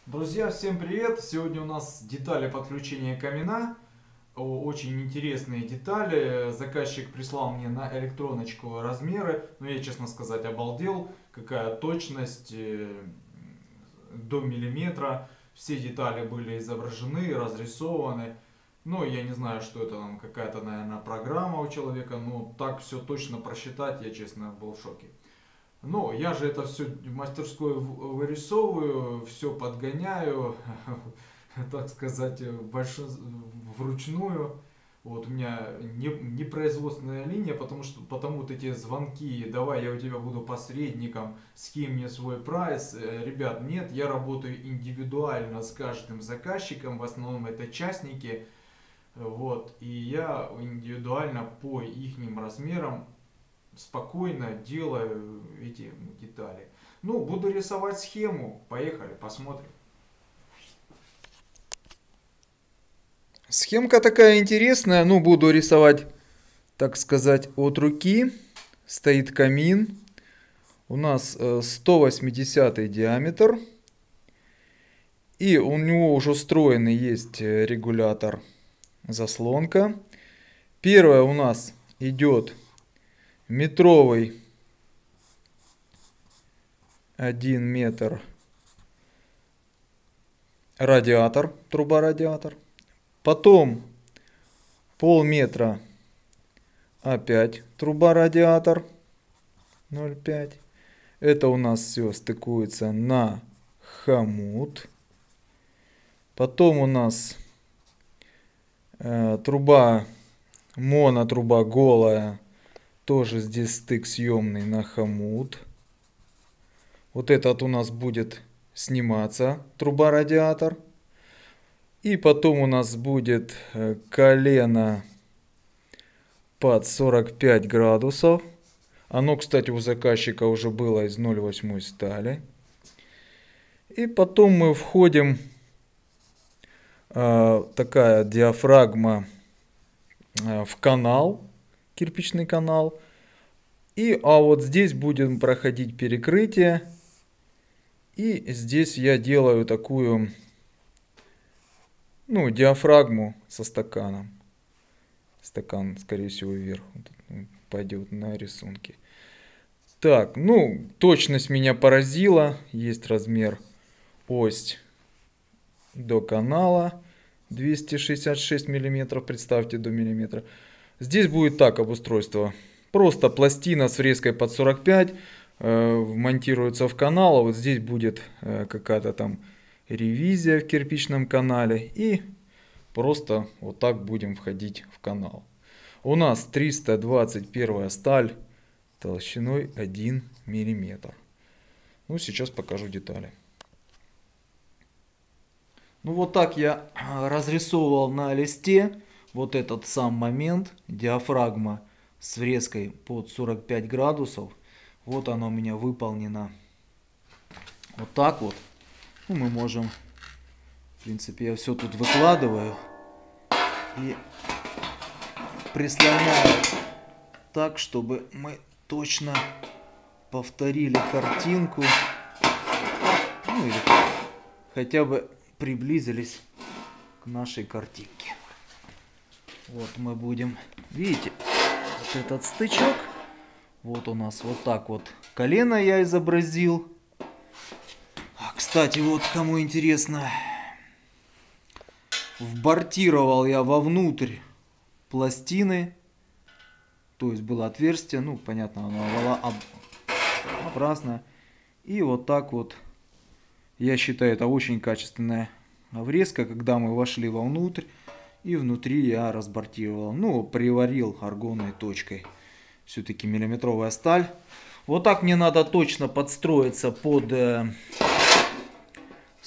Друзья, всем привет! Сегодня у нас детали подключения камина. Очень интересные детали. Заказчик прислал мне на электроночку размеры. Но я, честно сказать, обалдел. Какая точность до миллиметра. Все детали были изображены, разрисованы. Ну, я не знаю, что это там, какая-то, наверное, программа у человека. Но так все точно просчитать, я, честно, был в шоке. Но я же это все в мастерской вырисовываю, все подгоняю, так сказать, вручную. Вот у меня не производственная линия, потому вот эти звонки, давай я у тебя буду посредником, скинь мне свой прайс. Ребят, нет, я работаю индивидуально с каждым заказчиком, в основном это частники. Вот, и я индивидуально по их размерам спокойно делаю эти детали. Ну, буду рисовать схему. Поехали, посмотрим. Схемка такая интересная. Ну, буду рисовать, так сказать, от руки. Стоит камин. У нас 180 диаметр. И у него уже встроенный есть регулятор заслонка. Первое у нас идет метровый 1 метр радиатор, труба-радиатор. Потом полметра опять труба-радиатор 0,5. Это у нас все стыкуется на хомут. Потом у нас труба, монотруба голая. Тоже здесь стык съемный на хомут. Вот этот у нас будет сниматься, труба-радиатор. И потом у нас будет колено под 45 градусов. Оно, кстати, у заказчика уже было из 0,8 стали. И потом мы входим, такая диафрагма в канал, кирпичный канал. И вот здесь будем проходить перекрытие. И здесь я делаю такую, ну, диафрагму со стаканом. Стакан, скорее всего, вверх пойдет на рисунке. Так, ну, точность меня поразила. Есть размер ось до канала 266 миллиметров. Представьте, до миллиметра. Здесь будет так обустройство. Просто пластина с фреской под 45 монтируется в канал. А вот здесь будет какая-то там ревизия в кирпичном канале. И просто вот так будем входить в канал. У нас 321 сталь толщиной 1 миллиметр. Ну, сейчас покажу детали. Ну, вот так я разрисовывал на листе вот этот сам момент. Диафрагма с врезкой под 45 градусов. Вот оно у меня выполнено вот так вот. Ну, мы можем, в принципе, я все тут выкладываю и прислоняю так, чтобы мы точно повторили картинку. Ну, или хотя бы приблизились к нашей картинке. Вот мы будем, видите, вот этот стычок. Вот у нас вот так вот колено я изобразил. Кстати, вот кому интересно, вбортировал я вовнутрь пластины. То есть было отверстие, ну, понятно, оно образное. И вот так вот, я считаю, это очень качественная врезка, когда мы вошли вовнутрь. И внутри я разбортировал, ну, приварил аргонной точкой. Все-таки миллиметровая сталь. Вот так мне надо точно подстроиться под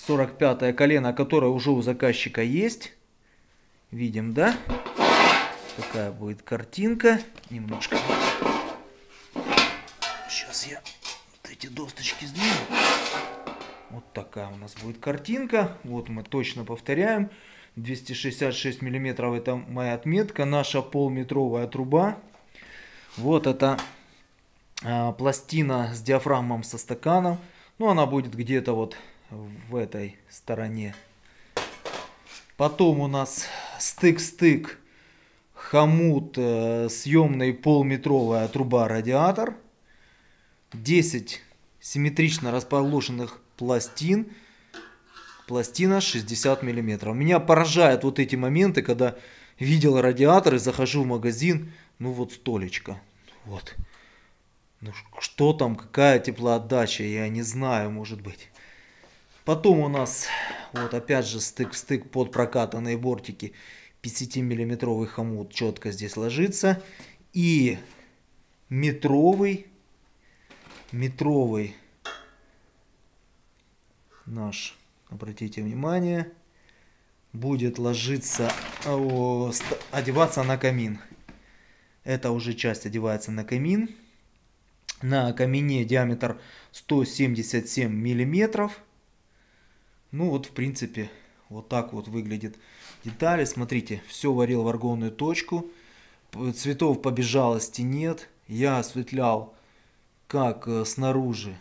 45-е колено, которое уже у заказчика есть. Видим, да? Такая будет картинка. Немножко. Сейчас я вот эти досточки сдвину. Вот такая у нас будет картинка. Вот мы точно повторяем. 266 миллиметров это моя отметка. Наша полметровая труба. Вот это пластина с диафрагмом со стаканом. Ну, она будет где-то вот в этой стороне. Потом у нас стык-стык, хомут, съемный полметровая труба-радиатор. 10 симметрично расположенных пластин. Пластина 60 миллиметров. Меня поражают вот эти моменты, когда видел радиатор и захожу в магазин. Ну вот столечко. Вот. Ну что там, какая теплоотдача, я не знаю, может быть. Потом у нас вот опять же стык в стык под прокатанные бортики. 50-миллиметровый хомут четко здесь ложится. И метровый наш, обратите внимание, будет ложиться, одеваться на камин. Эта уже часть одевается на камин. На камине диаметр 177 миллиметров. Ну вот в принципе вот так вот выглядит детали. Смотрите, все варил в аргонную точку. Цветов побежалости нет. Я осветлял как снаружи,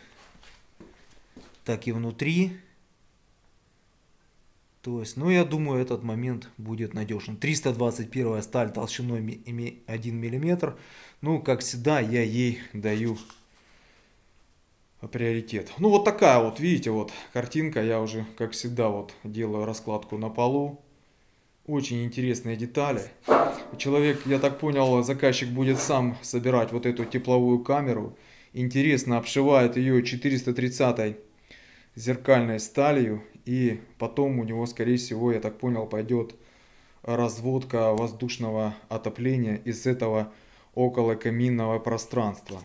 так и внутри. То есть, ну я думаю, этот момент будет надежен. 321 сталь толщиной 1 мм. Ну, как всегда, я ей даю приоритет. Ну, вот такая вот, видите, вот картинка. Я уже, как всегда, вот делаю раскладку на полу. Очень интересные детали. Человек, я так понял, заказчик будет сам собирать вот эту тепловую камеру. Интересно, обшивает ее 430 зеркальной сталью. И потом у него, скорее всего, я так понял, пойдет разводка воздушного отопления из этого околокаминного пространства.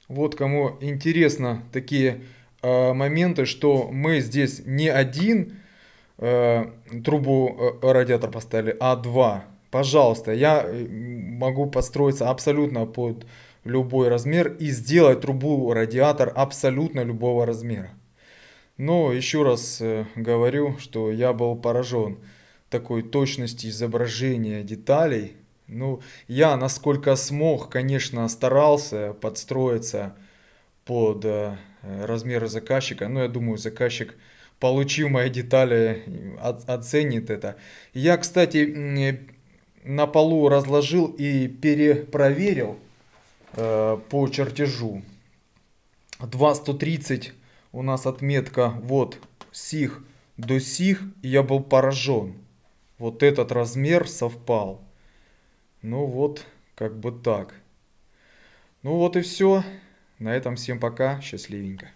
Вот кому интересно такие моменты, что мы здесь не один трубу радиатор поставили, а два. Пожалуйста, я могу подстроиться абсолютно под любой размер и сделать трубу радиатор абсолютно любого размера. Но еще раз говорю, что я был поражен такой точностью изображения деталей. Ну, я насколько смог, конечно, старался подстроиться под размеры заказчика. Но я думаю, заказчик, получив мои детали, оценит это. Я, кстати, на полу разложил и перепроверил по чертежу. 2,130 у нас отметка вот сих до сих. И я был поражен. Вот этот размер совпал. Ну вот, как бы так. Ну вот и все. На этом всем пока. Счастливенько.